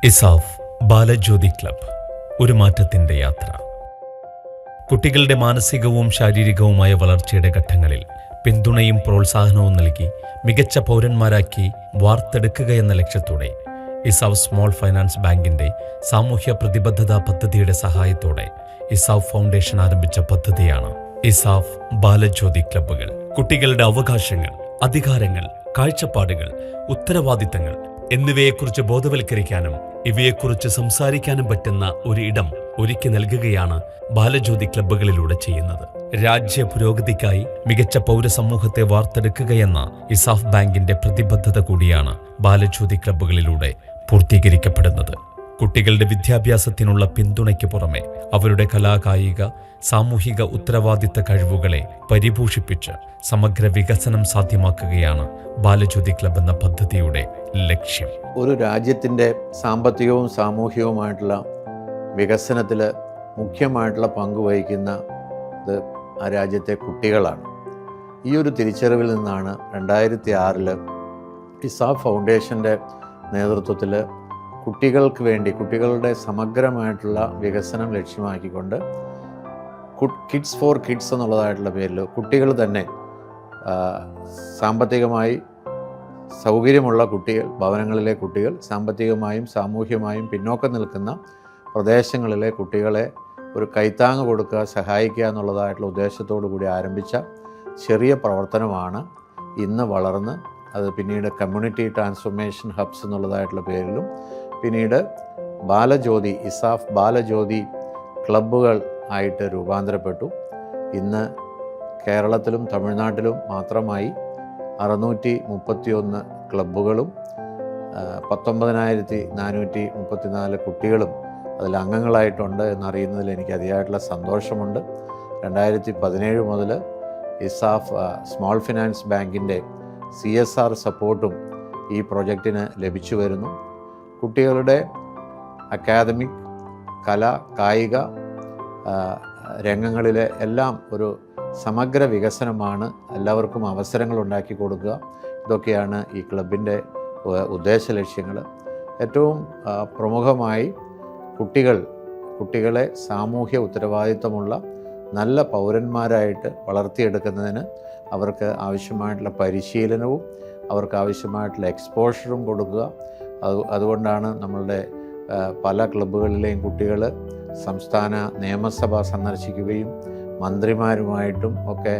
ESAF Balajyothi club, ഒരു മാറ്റത്തിൻ്റെ യാത്ര. കുട്ടികളുടെ മാനസികവും ശാരീരികവുമായ വളർച്ചയുടെ ഘട്ടങ്ങളിൽ പിന്തുണയും പ്രോത്സാഹനവും നൽകി മികച്ച പൗരന്മാരാക്കി വാർത്തെടുക്കുകയെന്ന ലക്ഷ്യത്തോടെ ഇസാഫ് സ്മോൾ ഫൈനാൻസ് ബാങ്കിന്റെ സാമൂഹ്യ പ്രതിബദ്ധതാ പദ്ധതിയുടെ സഹായത്തോടെ ഇസാഫ് ഫൗണ്ടേഷൻ ആരംഭിച്ച പദ്ധതിയാണ് ഇസാഫ് ബാലജ്യോതി ക്ലബ്ബുകൾ. കുട്ടികളുടെ അവകാശങ്ങൾ, അധികാരങ്ങൾ, കാഴ്ചപ്പാടുകൾ, ഉത്തരവാദിത്തങ്ങൾ എന്നിവയെക്കുറിച്ച് ബോധവൽക്കരിക്കാനും ഇവയെക്കുറിച്ച് സംസാരിക്കാനും പറ്റുന്ന ഒരു ഇടം ഒരുക്കി നൽകുകയാണ് ബാലജ്യോതി ക്ലബ്ബുകളിലൂടെ ചെയ്യുന്നത്. രാജ്യ പുരോഗതിക്കായി മികച്ച പൗരസമൂഹത്തെ വാർത്തെടുക്കുകയെന്ന ഇസാഫ് ബാങ്കിന്റെ പ്രതിബദ്ധത കൂടിയാണ് ബാലജ്യോതി ക്ലബ്ബുകളിലൂടെ പൂർത്തീകരിക്കപ്പെടുന്നത്. കുട്ടികളുടെ വിദ്യാഭ്യാസത്തിനുള്ള പിന്തുണയ്ക്ക് പുറമെ അവരുടെ കലാകായിക സാമൂഹിക ഉത്തരവാദിത്ത കഴിവുകളെ പരിപോഷിപ്പിച്ച് സമഗ്ര വികസനം സാധ്യമാക്കുകയാണ് ബാലജ്യോതി ക്ലബ്ബ് എന്ന പദ്ധതിയുടെ ലക്ഷ്യം. ഒരു രാജ്യത്തിൻ്റെ സാമ്പത്തികവും സാമൂഹികവുമായിട്ടുള്ള വികസനത്തിൽ മുഖ്യമായിട്ടുള്ള പങ്ക് വഹിക്കുന്നത് ആ രാജ്യത്തെ കുട്ടികളാണ്. ഈ ഒരു തിരിച്ചറിവിൽ നിന്നാണ് 2006 ഇസാഫ് ഫൗണ്ടേഷൻ്റെ നേതൃത്വത്തിൽ കുട്ടികൾക്ക് വേണ്ടി, കുട്ടികളുടെ സമഗ്രമായിട്ടുള്ള വികസനം ലക്ഷ്യമാക്കിക്കൊണ്ട് കിഡ്സ് ഫോർ കിഡ്സ് എന്നുള്ളതായിട്ടുള്ള പേരിൽ കുട്ടികൾ തന്നെ സാമ്പത്തികമായി സൗകര്യമുള്ള കുട്ടികൾ, ഭവനങ്ങളിലെ കുട്ടികൾ, സാമ്പത്തികമായും സാമൂഹ്യമായും പിന്നോക്കം നിൽക്കുന്ന പ്രദേശങ്ങളിലെ കുട്ടികളെ ഒരു കൈത്താങ്ങ് കൊടുക്കുക, സഹായിക്കുക എന്നുള്ളതായിട്ടുള്ള ഉദ്ദേശത്തോടു കൂടി ആരംഭിച്ച ചെറിയ പ്രവർത്തനമാണ് ഇന്ന് വളർന്ന് അത് പിന്നീട് കമ്മ്യൂണിറ്റി ട്രാൻസ്ഫോർമേഷൻ ഹബ്സ് എന്നുള്ളതായിട്ടുള്ള പേരിലും പിന്നീട് ബാലജ്യോതി, ഇസാഫ് ബാലജ്യോതി ക്ലബ്ബുകൾ ആയിട്ട് രൂപാന്തരപ്പെട്ടു. ഇന്ന് കേരളത്തിലും തമിഴ്നാട്ടിലും മാത്രമായി 631 ക്ലബ്ബുകളും 19,434 കുട്ടികളും അതിൽ അംഗങ്ങളായിട്ടുണ്ട് എന്നറിയുന്നതിൽ എനിക്ക് അതിയായിട്ടുള്ള സന്തോഷമുണ്ട്. 2017 മുതൽ ഇസാഫ് സ്മോൾ ഫിനാൻസ് ബാങ്കിൻ്റെ CSR സപ്പോർട്ടും ഈ പ്രൊജക്റ്റിന് ലഭിച്ചു വരുന്നു. കുട്ടികളുടെ അക്കാദമിക്, കല, കായിക രംഗങ്ങളിലെ എല്ലാം ഒരു സമഗ്ര വികസനമാണ്, എല്ലാവർക്കും അവസരങ്ങൾ ഉണ്ടാക്കി കൊടുക്കുക. ഇതൊക്കെയാണ് ഈ ക്ലബിൻ്റെ ഉദ്ദേശ ലക്ഷ്യങ്ങൾ. ഏറ്റവും പ്രമുഖമായി കുട്ടികളെ സാമൂഹ്യ ഉത്തരവാദിത്തമുള്ള നല്ല പൗരന്മാരായിട്ട് വളർത്തിയെടുക്കുന്നതിന് അവർക്ക് ആവശ്യമായിട്ടുള്ള പരിശീലനവും അവർക്ക് ആവശ്യമായിട്ടുള്ള എക്സ്പോഷറും കൊടുക്കുക. അതുകൊണ്ടാണ് നമ്മളുടെ പല ക്ലബ്ബുകളിലെയും കുട്ടികൾ സംസ്ഥാന നിയമസഭ സന്ദർശിക്കുകയും മന്ത്രിമാരുമായിട്ടും ഒക്കെ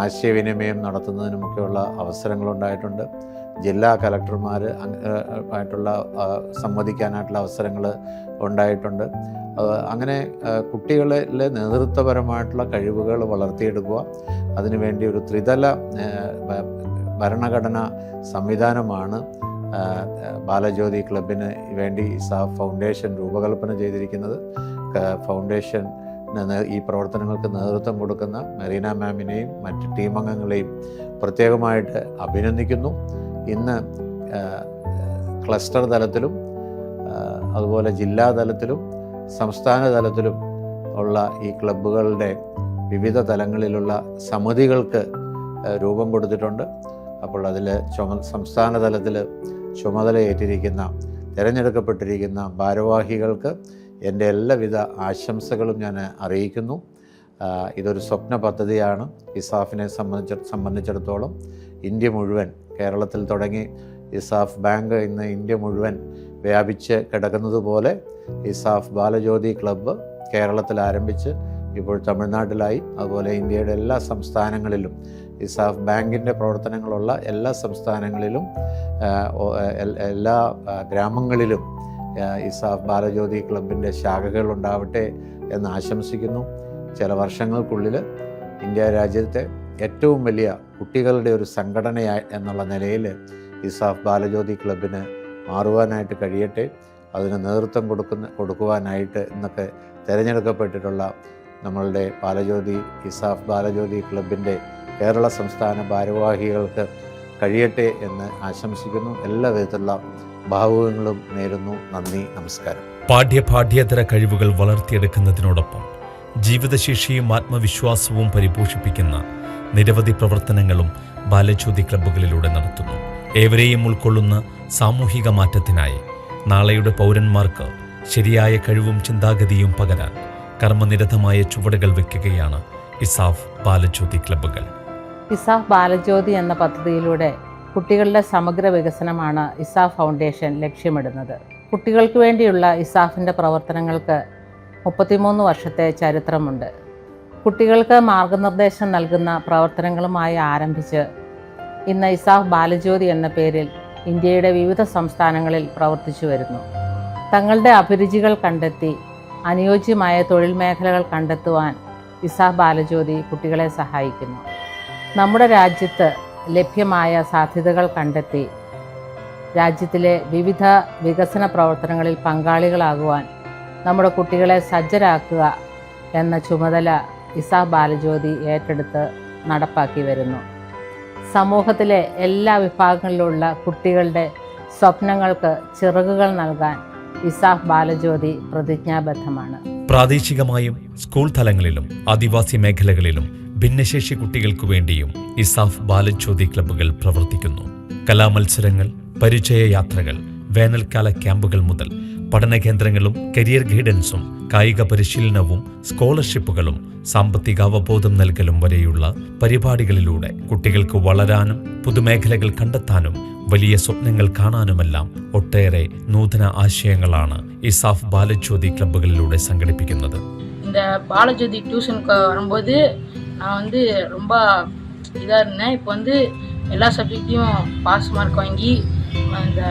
ആശയവിനിമയം നടത്തുന്നതിനുമൊക്കെയുള്ള അവസരങ്ങളുണ്ടായിട്ടുണ്ട്. ജില്ലാ കലക്ടർമാർ ആയിട്ടുള്ള സംവദിക്കാനായിട്ടുള്ള അവസരങ്ങൾ ഉണ്ടായിട്ടുണ്ട്. അങ്ങനെ കുട്ടികളിലെ നേതൃത്വപരമായിട്ടുള്ള കഴിവുകൾ വളർത്തിയെടുക്കുക, അതിനുവേണ്ടി ഒരു ത്രിതല ഭരണഘടനാ സംവിധാനമാണ് ബാലജ്യോതി ക്ലബിന് വേണ്ടി ഇസാഫ് ഫൗണ്ടേഷൻ രൂപകൽപ്പന ചെയ്തിരിക്കുന്നത്. ഫൗണ്ടേഷൻ ഈ പ്രവർത്തനങ്ങൾക്ക് നേതൃത്വം കൊടുക്കുന്ന മെറീന മാമിനെയും മറ്റ് ടീം അംഗങ്ങളെയും പ്രത്യേകമായിട്ട് അഭിനന്ദിക്കുന്നു. ഇന്ന് ക്ലസ്റ്റർ തലത്തിലും അതുപോലെ ജില്ലാ തലത്തിലും സംസ്ഥാന തലത്തിലും ഉള്ള ഈ ക്ലബ്ബുകളുടെ വിവിധ തലങ്ങളിലുള്ള സമിതികൾക്ക് രൂപം കൊടുത്തിട്ടുണ്ട്. അപ്പോൾ അതിൽ സംസ്ഥാന തലത്തിൽ ചുമതലയേറ്റിരിക്കുന്ന തിരഞ്ഞെടുക്കപ്പെട്ടിരിക്കുന്ന ഭാരവാഹികൾക്ക് എൻ്റെ എല്ലാവിധ ആശംസകളും ഞാൻ അറിയിക്കുന്നു. ഇതൊരു സ്വപ്ന പദ്ധതിയാണ്. ഇസാഫിനെ സംബന്ധിച്ചിടത്തോളം ഇന്ത്യ മുഴുവൻ, കേരളത്തിൽ തുടങ്ങി ഇസാഫ് ബാങ്ക് ഇന്ന് ഇന്ത്യ മുഴുവൻ വ്യാപിച്ച് കിടക്കുന്നത് പോലെ ഇസാഫ് ബാലജ്യോതി ക്ലബ്ബ് കേരളത്തിൽ ആരംഭിച്ച് ഇപ്പോൾ തമിഴ്നാട്ടിലായി, അതുപോലെ ഇന്ത്യയുടെ എല്ലാ സംസ്ഥാനങ്ങളിലും ഇസാഫ് ബാങ്കിൻ്റെ പ്രവർത്തനങ്ങളുള്ള എല്ലാ സംസ്ഥാനങ്ങളിലും എല്ലാ ഗ്രാമങ്ങളിലും ഇസാഫ് ബാലജ്യോതി ക്ലബിൻ്റെ ശാഖകൾ ഉണ്ടാവട്ടെ എന്ന് ആശംസിക്കുന്നു. ചില വർഷങ്ങൾക്കുള്ളിൽ ഇന്ത്യ രാജ്യത്തെ ഏറ്റവും വലിയ കുട്ടികളുടെ ഒരു സംഘടനയായി എന്നുള്ള നിലയിൽ ഇസാഫ് ബാലജ്യോതി ക്ലബിന് മാറുവാനായിട്ട് കഴിയട്ടെ. അതിന് നേതൃത്വം കൊടുക്കുവാനായിട്ട് ഇന്നൊക്കെ തിരഞ്ഞെടുക്കപ്പെട്ടിട്ടുള്ള നമ്മളുടെ ഇസാഫ് ബാലജ്യോതി ക്ലബിൻ്റെ കേരള സംസ്ഥാന ഭാരവാഹികൾക്ക് കഴിയട്ടെ എന്ന് ആശംസിക്കുന്നു. എല്ലാ വിധത്തിലുള്ള ഭാവുകങ്ങളും നേരുന്നു. നന്ദി, നമസ്കാരം. പാഠ്യേതര കഴിവുകൾ വളർത്തിയെടുക്കുന്നതിനോടൊപ്പം ജീവിതശേഷിയും ആത്മവിശ്വാസവും പരിപോഷിപ്പിക്കുന്ന നിരവധി പ്രവർത്തനങ്ങളും ബാലജ്യോതി ക്ലബ്ബുകളിലൂടെ നടത്തുന്നു. ഏവരെയും ഉൾക്കൊള്ളുന്ന സാമൂഹിക മാറ്റത്തിനായി നാളെയുടെ പൗരന്മാർക്ക് ശരിയായ കഴിവും ചിന്താഗതിയും പകരാൻ കർമ്മനിരതമായ ചുവടുകൾ വയ്ക്കുകയാണ് ഇസാഫ് ബാലജ്യോതി ക്ലബ്ബുകൾ. ഇസാഫ് ബാലജ്യോതി എന്ന പദ്ധതിയിലൂടെ കുട്ടികളുടെ സമഗ്ര വികസനമാണ് ഇസാഫ് ഫൗണ്ടേഷൻ ലക്ഷ്യമിടുന്നത്. കുട്ടികൾക്ക് വേണ്ടിയുള്ള ഇസാഫിൻ്റെ പ്രവർത്തനങ്ങൾക്ക് 33 വർഷത്തെ ചരിത്രമുണ്ട്. കുട്ടികൾക്ക് മാർഗനിർദ്ദേശം നൽകുന്ന പ്രവർത്തനങ്ങളുമായി ആരംഭിച്ച് ഇന്ന് ഇസാഫ് ബാലജ്യോതി എന്ന പേരിൽ ഇന്ത്യയുടെ വിവിധ സംസ്ഥാനങ്ങളിൽ പ്രവർത്തിച്ചു വരുന്നു. തങ്ങളുടെ അഭിരുചികൾ കണ്ടെത്തി അനുയോജ്യമായ തൊഴിൽ മേഖലകൾ കണ്ടെത്തുവാൻ ഇസാഫ് ബാലജ്യോതി കുട്ടികളെ സഹായിക്കുന്നു. നമ്മുടെ രാജ്യത്ത് ലഭ്യമായ സാധ്യതകൾ കണ്ടെത്തി രാജ്യത്തിലെ വിവിധ വികസന പ്രവർത്തനങ്ങളിൽ പങ്കാളികളാകുവാൻ നമ്മുടെ കുട്ടികളെ സജ്ജരാക്കുക എന്ന ചുമതല ഇസാഫ് ബാലജ്യോതി ഏറ്റെടുത്ത് നടപ്പാക്കി വരുന്നു. സമൂഹത്തിലെ എല്ലാ വിഭാഗങ്ങളിലുള്ള കുട്ടികളുടെ സ്വപ്നങ്ങൾക്ക് ചിറകുകൾ നൽകാൻ ഇസാഫ് ബാലജ്യോതി പ്രതിജ്ഞാബദ്ധമാണ്. പ്രാദേശികമായും സ്കൂൾ തലങ്ങളിലും ആദിവാസി മേഖലകളിലും ഭിന്നശേഷി കുട്ടികൾക്കു വേണ്ടിയും ഇസാഫ് ബാലജ്യോതി ക്ലബ്ബുകൾ പ്രവർത്തിക്കുന്നു. കലാമത്സരങ്ങൾ, പരിചയയാത്രകൾ, വേനൽക്കാല ക്യാമ്പുകൾ മുതൽ പഠന കേന്ദ്രങ്ങളും കരിയർ ഗൈഡൻസും കായിക പരിശീലനവും സ്കോളർഷിപ്പുകളും സാമ്പത്തിക അവബോധം നൽകലും വരെയുള്ള പരിപാടികളിലൂടെ കുട്ടികൾക്ക് വളരാനും പുതുമേഖലകൾ കണ്ടെത്താനും വലിയ സ്വപ്നങ്ങൾ കാണാനുമെല്ലാം ഒട്ടേറെ നൂതന ആശയങ്ങളാണ് ഇസാഫ് பாலஜோதி கிளப்புகளிலூടെ സംഘടിപ്പിക്കുന്നത്. இந்த பாலஜோதி டியூஷனுக்கு வரும்போது நான் வந்து ரொம்ப இதாக இருந்தேன். இப்போ வந்து எல்லா சப்ஜெக்ட்டையும் பாஸ் மார்க் வாங்கி இந்த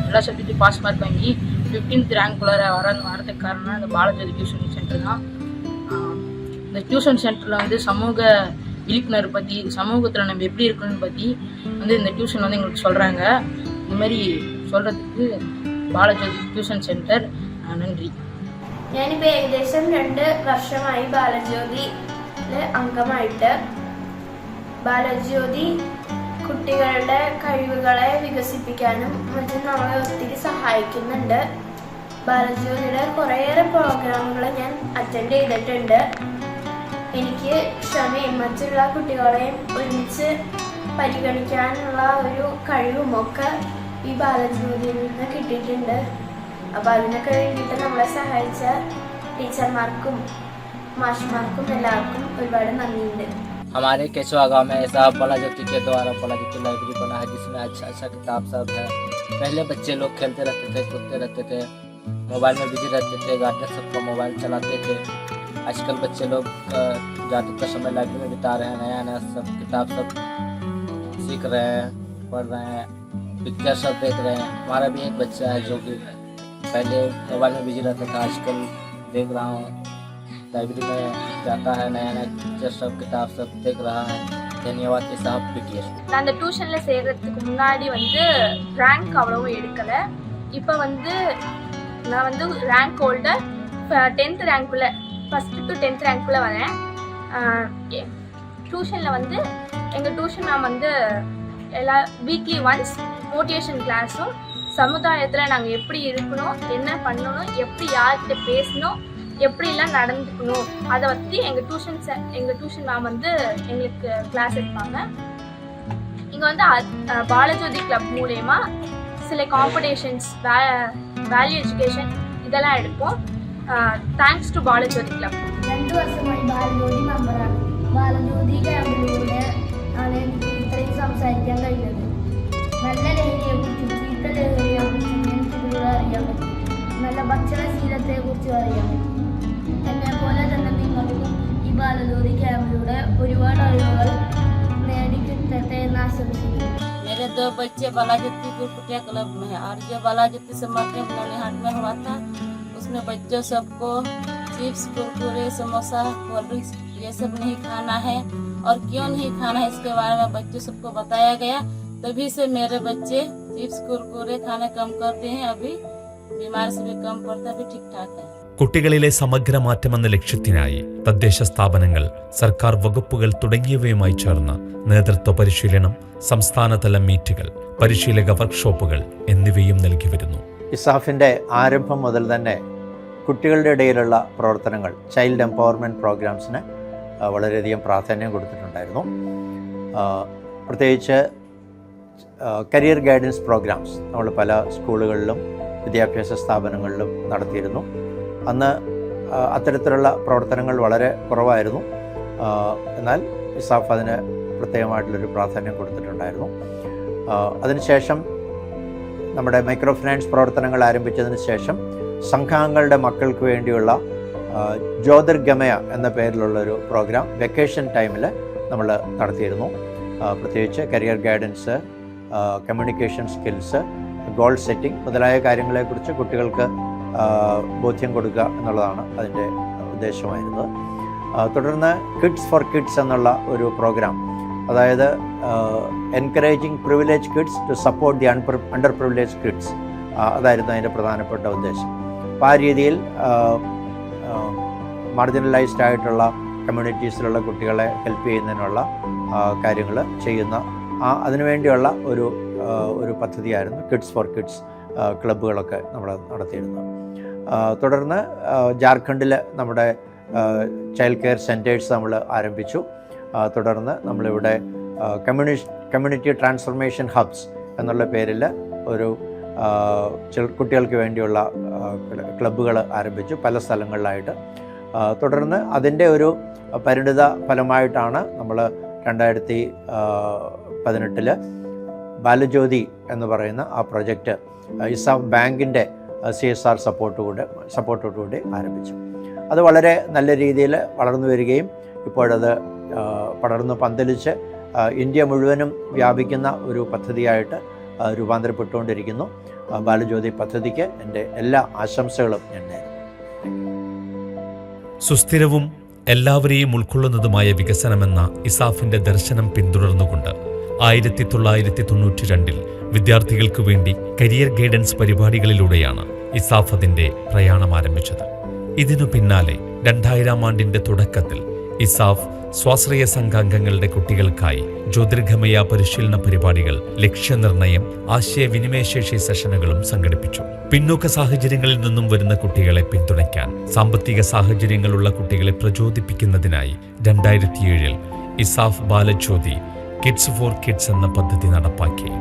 எல்லா சப்ஜெக்ட்டையும் பாஸ் மார்க் வாங்கி 15th ரேங்க்குள்ளே வரதுக்கு காரணம் இந்த பாலஜோதி டியூஷன் சென்டர் தான். இந்த டியூஷன் சென்டரில் வந்து சமூக விழிப்புணர்வு பற்றி, சமூகத்தில் நம்ம எப்படி இருக்கணும்னு பற்றி வந்து இந்த டியூஷன் வந்து எங்களுக்கு சொல்கிறாங்க. இந்த மாதிரி சொல்கிறதுக்கு ബാലജ്യോതി ട്യൂഷൻ സെൻറ്റർ നന്ദി. ഞാനിപ്പോൾ ഏകദേശം 2 വർഷമായി ബാലജ്യോതിയിലെ അംഗമായിട്ട്. ബാലജ്യോതി കുട്ടികളുടെ കഴിവുകളെ വികസിപ്പിക്കാനും മറ്റും നമ്മളെ ഒത്തിരി സഹായിക്കുന്നുണ്ട്. ബാലജ്യോതിയുടെ കുറേയേറെ പ്രോഗ്രാമുകൾ ഞാൻ അറ്റൻഡ് ചെയ്തിട്ടുണ്ട്. എനിക്ക് ക്ഷമയും മറ്റുള്ള കുട്ടികളെയും ഒരുമിച്ച് പരിഗണിക്കാനുള്ള ഒരു കഴിവുമൊക്കെ ഈ ബാലജ്യോതിയിൽ നിന്ന് കിട്ടിയിട്ടുണ്ട്. അപ്പോൾ അതിനൊക്കെ വേണ്ടിയിട്ട് നമ്മളെ സഹായിച്ച ടീച്ചർമാർക്കും മാഷ്മാർക്കും എല്ലാവർക്കും ഒരുപാട് നന്ദിയുണ്ട്. हमारे केचुआ गाँव में इसाफ बालाज्योति के द्वारा बालाज्योति लाइब्रेरी बना है, जिसमें अच्छा किताब सब है. पहले बच्चे लोग खेलते रहते थे, कूदते रहते थे, मोबाइल में बिजी रहते थे, गार्जियन सबका मोबाइल चलाते थे. आजकल बच्चे लोग ज़्यादातर समय लाइब्रेरी में बिता रहे हैं. नया नया सब किताब सब सीख रहे हैं, पढ़ रहे हैं, पिक्चर सब देख रहे हैं. हमारा भी एक बच्चा है जो कि पहले मोबाइल में बिजी रहता था, आजकल देख रहा हूँ लाइब्रेरी में जाता है, नया नया पिक्चर सब किताब सब देख रहा है. धन्यवाद इसाफ PTS. நான் அந்த டியூஷனில் சேர்கிறதுக்கு முன்னாடி வந்து ரேங்க் அவ்வளவும் எடுக்கலை. இப்போ வந்து நான் வந்து rank holder 10th ரேங்க்குள்ளே, 1st to 10th ரேங்க்குள்ளே வரேன். டியூஷனில் வந்து எங்கள் டியூஷன் மேம் வந்து எல்லா வீக்லி ஒன்ஸ் மோட்டிவேஷன் கிளாஸும், சமுதாயத்தில் நாங்கள் எப்படி இருக்கணும், என்ன பண்ணணும், எப்படி யார்கிட்ட பேசணும், எப்படிலாம் நடந்துக்கணும், அதை பற்றி எங்கள் டியூஷன் மேம் வந்து எங்களுக்கு கிளாஸ் எடுப்பாங்க. இங்கே வந்து பாலஜோதி கிளப் மூலயமா சில காம்படிஷன்ஸ், வேல்யூ எஜுகேஷன் இதெல்லாம் எடுப்போம். Thanks to Balajyothi club. 2 വർഷമായി ബാലജ്യോതി മെമ്പറാണ്. ബാലജ്യോതി ക്യാമ്പിലൂടെ ആണ് എനിക്ക് ഇത്രയും സംസാരിക്കാൻ കഴിയുന്നത്. നല്ല ലഹരിയെക്കുറിച്ചും ചീത്ത ലഹരിയെക്കുറിച്ചും എനിക്കിതിലൂടെ അറിയാൻ പറ്റും. നല്ല ഭക്ഷണശീലത്തെക്കുറിച്ചും അറിയാൻ പറ്റും. എന്നെപ്പോലെ തന്നെ നിങ്ങൾക്കും ഈ ബാലജ്യോതി ക്യാമ്പിലൂടെ ഒരുപാട് അറിവുകൾ നേടിക്കിട്ടട്ടെ എന്ന് ആശംസിക്കുന്നു. मेरे 2 बच्चे बालाज्योति गुरकुटिया क्लब में है, और जो बालाज्योति समारोह नौनिहाट में हुआ था उसमें बच्चों सबको chips, Kurkure, samosa, cold drinks ये सब नहीं खाना है, और क्यों नहीं खाना है इसके बारे में बच्चों सबको बताया गया. तभी से मेरे बच्चे चिप्स कुरकुरे खाना कम करते हैं. अभी बीमारी से भी कम पड़ता है, अभी ठीक ठाक है. കുട്ടികളിലെ സമഗ്ര മാറ്റമെന്ന ലക്ഷ്യത്തിനായി തദ്ദേശ സ്ഥാപനങ്ങൾ, സർക്കാർ വകുപ്പുകൾ തുടങ്ങിയവയുമായി ചേർന്ന് നേതൃത്വ പരിശീലനം, സംസ്ഥാനതല മീറ്റുകൾ, പരിശീലക വർക്ക്ഷോപ്പുകൾ എന്നിവയും നൽകി വരുന്നു. ഇസാഫിൻ്റെ ആരംഭം മുതൽ തന്നെ കുട്ടികളുടെ ഇടയിലുള്ള പ്രവർത്തനങ്ങൾ, ചൈൽഡ് എംപവർമെൻറ്റ് പ്രോഗ്രാംസിന് വളരെയധികം പ്രാധാന്യം കൊടുത്തിട്ടുണ്ടായിരുന്നു. പ്രത്യേകിച്ച് കരിയർ ഗൈഡൻസ് പ്രോഗ്രാംസ് നമ്മൾ പല സ്കൂളുകളിലും വിദ്യാഭ്യാസ സ്ഥാപനങ്ങളിലും നടത്തിയിരുന്നു. അന്ന് അത്തരത്തിലുള്ള പ്രവർത്തനങ്ങൾ വളരെ കുറവായിരുന്നു. എന്നാൽ ഇസാഫ് അതിന് പ്രത്യേകമായിട്ടുള്ളൊരു പ്രാധാന്യം കൊടുത്തിട്ടുണ്ടായിരുന്നു. അതിനുശേഷം നമ്മുടെ മൈക്രോ ഫിനാൻസ് പ്രവർത്തനങ്ങൾ ആരംഭിച്ചതിന് ശേഷം സംഘാംഗങ്ങളുടെ മക്കൾക്ക് വേണ്ടിയുള്ള ജ്യോതിർഗമയ എന്ന പേരിലുള്ളൊരു പ്രോഗ്രാം വെക്കേഷൻ ടൈമിൽ നമ്മൾ നടത്തിയിരുന്നു. പ്രത്യേകിച്ച് career guidance, communication skills, goal setting മുതലായ കാര്യങ്ങളെക്കുറിച്ച് കുട്ടികൾക്ക് ബോധ്യം കൊടുക്കുക എന്നുള്ളതാണ് അതിൻ്റെ ഉദ്ദേശമായിരുന്നത്. തുടർന്ന് കിഡ്സ് ഫോർ കിഡ്സ് എന്നുള്ള ഒരു പ്രോഗ്രാം, അതായത് encouraging privilege kids to support the under privilege kids, അതായിരുന്നു അതിൻ്റെ പ്രധാനപ്പെട്ട ഉദ്ദേശം. അപ്പോൾ ആ രീതിയിൽ മാർജിനലൈസ്ഡ് ആയിട്ടുള്ള കമ്മ്യൂണിറ്റീസിലുള്ള കുട്ടികളെ ഹെൽപ്പ് ചെയ്യുന്നതിനുള്ള കാര്യങ്ങൾ ചെയ്യുന്ന അതിനുവേണ്ടിയുള്ള ഒരു പദ്ധതിയായിരുന്നു കിഡ്സ് ഫോർ കിഡ്സ് ക്ലബ്ബുകളൊക്കെ നമ്മൾ നടത്തിയിരുന്നത്. തുടർന്ന് ജാർഖണ്ഡിൽ നമ്മുടെ ചൈൽഡ് കെയർ സെൻറ്റേഴ്സ് നമ്മൾ ആരംഭിച്ചു. തുടർന്ന് നമ്മളിവിടെ കമ്മ്യൂണിറ്റി ട്രാൻസ്ഫോർമേഷൻ ഹബ്സ് എന്നുള്ള പേരിൽ ഒരു കുട്ടികൾക്ക് വേണ്ടിയുള്ള ക്ലബ്ബുകൾ ആരംഭിച്ചു പല സ്ഥലങ്ങളിലായിട്ട്. തുടർന്ന് അതിൻ്റെ ഒരു പരിണിത ഫലമായിട്ടാണ് നമ്മൾ 2018 ബാലജ്യോതി എന്ന് പറയുന്ന ആ പ്രൊജക്റ്റ് ഇസാഫ് ബാങ്കിൻ്റെ CSR സപ്പോർട്ടോടുകൂടി ആരംഭിച്ചു. അത് വളരെ നല്ല രീതിയിൽ വളർന്നു വരികയും ഇപ്പോഴത് പടർന്നു പന്തലിച്ച് ഇന്ത്യ മുഴുവനും വ്യാപിക്കുന്ന ഒരു പദ്ധതിയായിട്ട് രൂപാന്തരപ്പെട്ടുകൊണ്ടിരിക്കുന്നു. ബാലജ്യോതി പദ്ധതിക്ക് എൻ്റെ എല്ലാ ആശംസകളും ഞാൻ നേരുന്നു. സുസ്ഥിരവും എല്ലാവരെയും ഉൾക്കൊള്ളുന്നതുമായ വികസനമെന്ന ഇസാഫിന്റെ ദർശനം പിന്തുടർന്നുകൊണ്ട് 1992 വിദ്യാർത്ഥികൾക്ക് വേണ്ടി കരിയർ ഗൈഡൻസ് പരിപാടികളിലൂടെയാണ് ഇസാഫ് അതിന്റെ പ്രയാണം ആരംഭിച്ചത്. ഇതിനു പിന്നാലെ 2000 ആണ്ടിന്റെ തുടക്കത്തിൽ ഇസാഫ് സ്വാശ്രയ സംഘാംഗങ്ങളുടെ കുട്ടികൾക്കായി ജ്യോതിർഗമയ പരിശീലന പരിപാടികൾ, ലക്ഷ്യനിർണയം, ആശയവിനിമയശേഷി സെഷനുകളും സംഘടിപ്പിച്ചു. പിന്നോക്ക സാഹചര്യങ്ങളിൽ നിന്നും വരുന്ന കുട്ടികളെ പിന്തുണയ്ക്കാൻ, സാമ്പത്തിക സാഹചര്യങ്ങളുള്ള കുട്ടികളെ പ്രചോദിപ്പിക്കുന്നതിനായി 2007 ESAF Balajyothi kids for kids എന്ന പദ്ധതി നടപ്പാക്കി.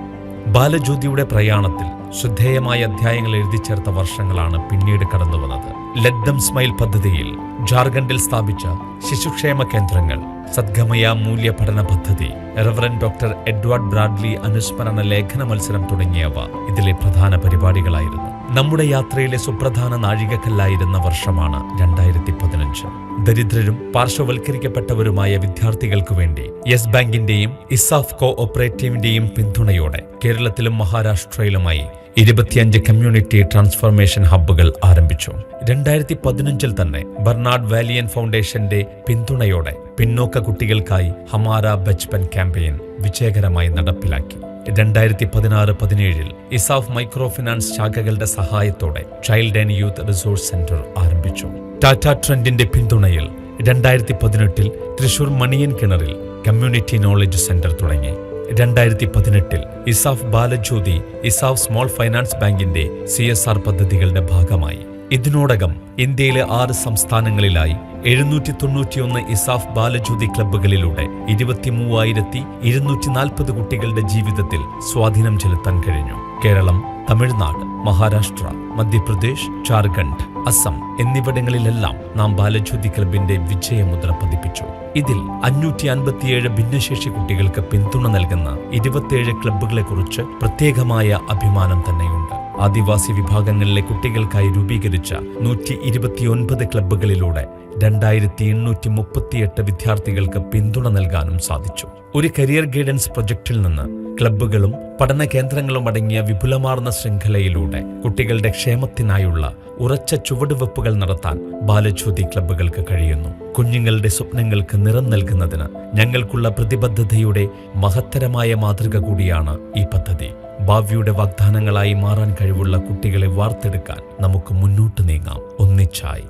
ബാലജ്യോതിയുടെ പ്രയാണത്തിൽ ശ്രദ്ധേയമായ അധ്യായങ്ങൾ എഴുതിച്ചേർത്ത വർഷങ്ങളാണ് പിന്നീട് കടന്നുവന്നത്. ലെറ്റ് ദം സ്മൈൽ പദ്ധതിയിൽ ജാർഖണ്ഡിൽ സ്ഥാപിച്ച ശിശുക്ഷേമ കേന്ദ്രങ്ങൾ, സദ്ഗമയ മൂല്യ പഠന പദ്ധതി, റവറൻഡ് ഡോക്ടർ എഡ്വാർഡ് ബ്രാഡ്ലി അനുസ്മരണ ലേഖന മത്സരം തുടങ്ങിയവ ഇതിലെ പ്രധാന പരിപാടികളായിരുന്നു. നമ്മുടെ യാത്രയിലെ സുപ്രധാന നാഴികക്കല്ലായിരുന്ന വർഷമാണ് 2015. ദരിദ്രരും പാർശ്വവൽക്കരിക്കപ്പെട്ടവരുമായ വിദ്യാർത്ഥികൾക്കു വേണ്ടി യെസ് ബാങ്കിന്റെയും ഇസാഫ് കോ ഓപ്പറേറ്റീവിന്റെയും പിന്തുണയോടെ കേരളത്തിലും മഹാരാഷ്ട്രയിലുമായി 25 കമ്മ്യൂണിറ്റി ട്രാൻസ്ഫോർമേഷൻ ഹബ്ബുകൾ ആരംഭിച്ചു. 2015 തന്നെ ബർണാഡ് വാലിയൻ ഫൗണ്ടേഷന്റെ പിന്തുണയോടെ പിന്നോക്ക കുട്ടികൾക്കായി ഹമാര ബച്പൻ ക്യാമ്പയിൻ വിജയകരമായി നടപ്പിലാക്കി. 2016-17 ഇസാഫ് മൈക്രോ ഫിനാൻസ് ശാഖകളുടെ സഹായത്തോടെ child and youth resource centre ആരംഭിച്ചു. ടാറ്റ ട്രെൻഡിന്റെ പിന്തുണയിൽ 2018 തൃശൂർ മണിയൻ കിണറിൽ കമ്മ്യൂണിറ്റി നോളജ് സെന്റർ തുടങ്ങി. 2018 ഇസാഫ് ബാലജ്യോതി ഇസാഫ് സ്മോൾ ഫൈനാൻസ് ബാങ്കിന്റെ CSR പദ്ധതികളുടെ ഭാഗമായി. ഇതിനോടകം ഇന്ത്യയിലെ 6 സംസ്ഥാനങ്ങളിലായി 791 ഇസാഫ് ബാലജ്യോതി ക്ലബ്ബുകളിലൂടെ 23,240 കുട്ടികളുടെ ജീവിതത്തിൽ സ്വാധീനം ചെലുത്താൻ കഴിഞ്ഞു. കേരളം, തമിഴ്നാട്, മഹാരാഷ്ട്ര, മധ്യപ്രദേശ്, ജാർഖണ്ഡ്, അസം എന്നിവിടങ്ങളിലെല്ലാം നാം ബാലജ്യോതി ക്ലബിന്റെ വിജയമുദ്ര പതിപ്പിച്ചു. ഇതിൽ 557 ഭിന്നശേഷി കുട്ടികൾക്ക് പിന്തുണ നൽകുന്ന 27 ക്ലബ്ബുകളെക്കുറിച്ച് പ്രത്യേകമായ അഭിമാനം തന്നെയുണ്ട്. ആദിവാസി വിഭാഗങ്ങളിലെ കുട്ടികൾക്കായി രൂപീകരിച്ച 129 ക്ലബ്ബുകളിലൂടെ 2838 വിദ്യാർത്ഥികൾക്ക് പിന്തുണ നൽകാനും സാധിച്ചു. ഒരു കരിയർ ഗൈഡൻസ് പ്രൊജക്റ്റിൽ നിന്ന് ക്ലബ്ബുകളും പഠന കേന്ദ്രങ്ങളും അടങ്ങിയ വിപുലമാർന്ന ശൃംഖലയിലൂടെ കുട്ടികളുടെ ക്ഷേമത്തിനായുള്ള ഉറച്ച ചുവടുവെപ്പുകൾ നടത്താൻ ബാലജ്യോതി ക്ലബ്ബുകൾക്ക് കഴിയുന്നു. കുഞ്ഞുങ്ങളുടെ സ്വപ്നങ്ങൾക്ക് നിറം നൽകുന്നതിന് ഞങ്ങൾക്കുള്ള പ്രതിബദ്ധതയുടെ മഹത്തരമായ മാതൃക കൂടിയാണ് ഈ പദ്ധതി. ഭാവിയുടെ വാഗ്ദാനങ്ങളായി മാറാൻ കഴിവുള്ള കുട്ടികളെ വാർത്തെടുക്കാൻ നമുക്ക് മുന്നോട്ട് നീങ്ങാം, ഒന്നിച്ചായി.